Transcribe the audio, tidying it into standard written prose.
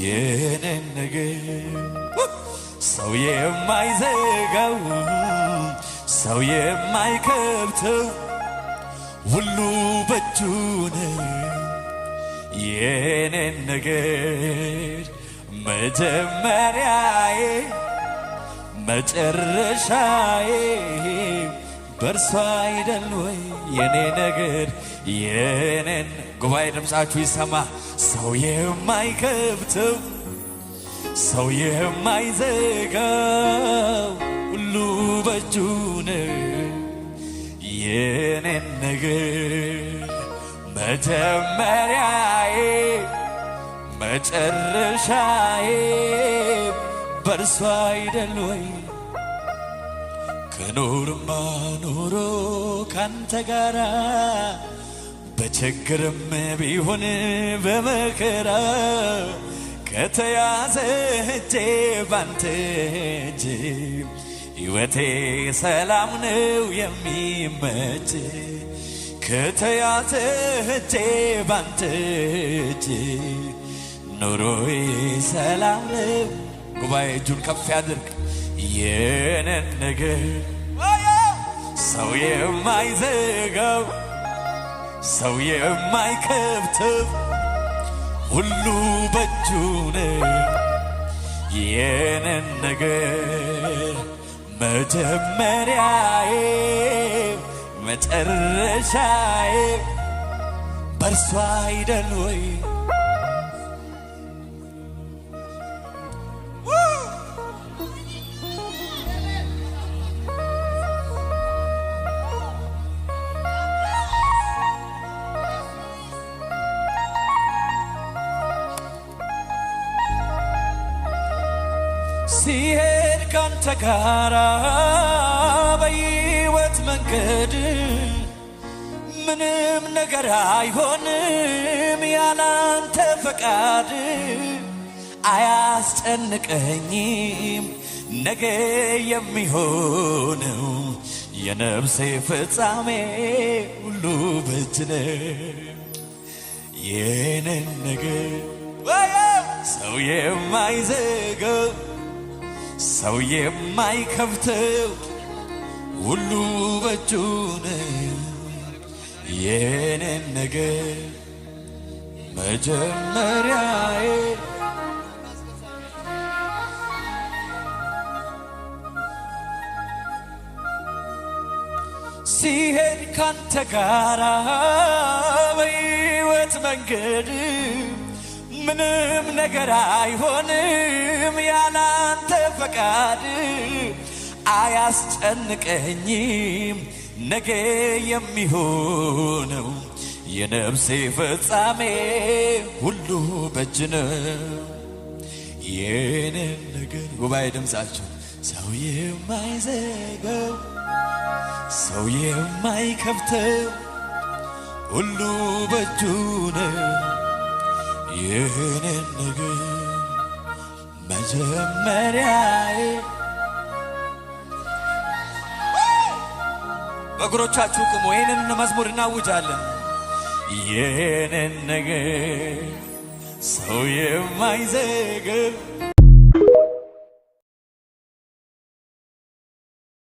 የኔን ነገር ሰው የማይዘጋው ሰው የማይከብተው ሁሉ በእጁ ነው። የኔን ነገር መጀመሪያዬ መጨረሻዬ በርሷ አይደል ወይ? የኔ ነገር የኔን ጉባኤ ድምፃችሁ ይሰማ። ሰው የማይከብተው ሰው የማይዘጋው ሁሉ በእጁ ነው። የኔን ነገር መጀመሪያዬ መጨረሻዬ በርሷ አይደል ወይ? ከኖርማ ኖሮ ካንተ ጋራ በችግርም ቢሆን በመከራ ከተያዘ እጄ ባንተ እጅ ሕይወቴ ሰላም ነው የሚመች። ከተያዘ እጄ ባንተ እጅ ኑሮዬ ሰላም ነው። ጉባኤ እጁን ከፍ ያድርግ። የኔን ነገር ሰው የማይዘጋው ሰው የማይከብተው ሁሉ በእጁ ነው። የኔን ነገር መጀመሪያዬ መጨረሻዬ በርሷ አይደል ወይ? ሲሄድ ካንተ ጋራ በሕይወት መንገድ ምንም ነገር አይሆንም ያላንተ ፈቃድ። አያስጨንቀኝም ነገ የሚሆነው የነፍሴ ፍጻሜ ሁሉ በእጅ ነው። የኔን ነገር ሰው የማይዘጋው ሰው የማይከብተው ሁሉ በእጁ ነው። የኔን ነገር መጀመሪያዬ ሲሄድ ካንተ ጋራ በሕይወት መንገድ ምንም ነገር አይሆንም ያላንተ ፈቃድ። አያስጨንቀኝም ነገ የሚሆነው የነፍሴ ፍጻሜ ሁሉ በእጅ ነው። የኔን ነገር ጉባኤ ድምፃቸው ሰው የማይዘጋው ሰው የማይከብተው ሁሉ በእጁ ነው። የኔን ነገር መጀመሪያዬ በእግሮቻችሁ ቁሙ። ይህንን መዝሙር እናውጃለን። የኔን ነገር ሰው የማይዘጋው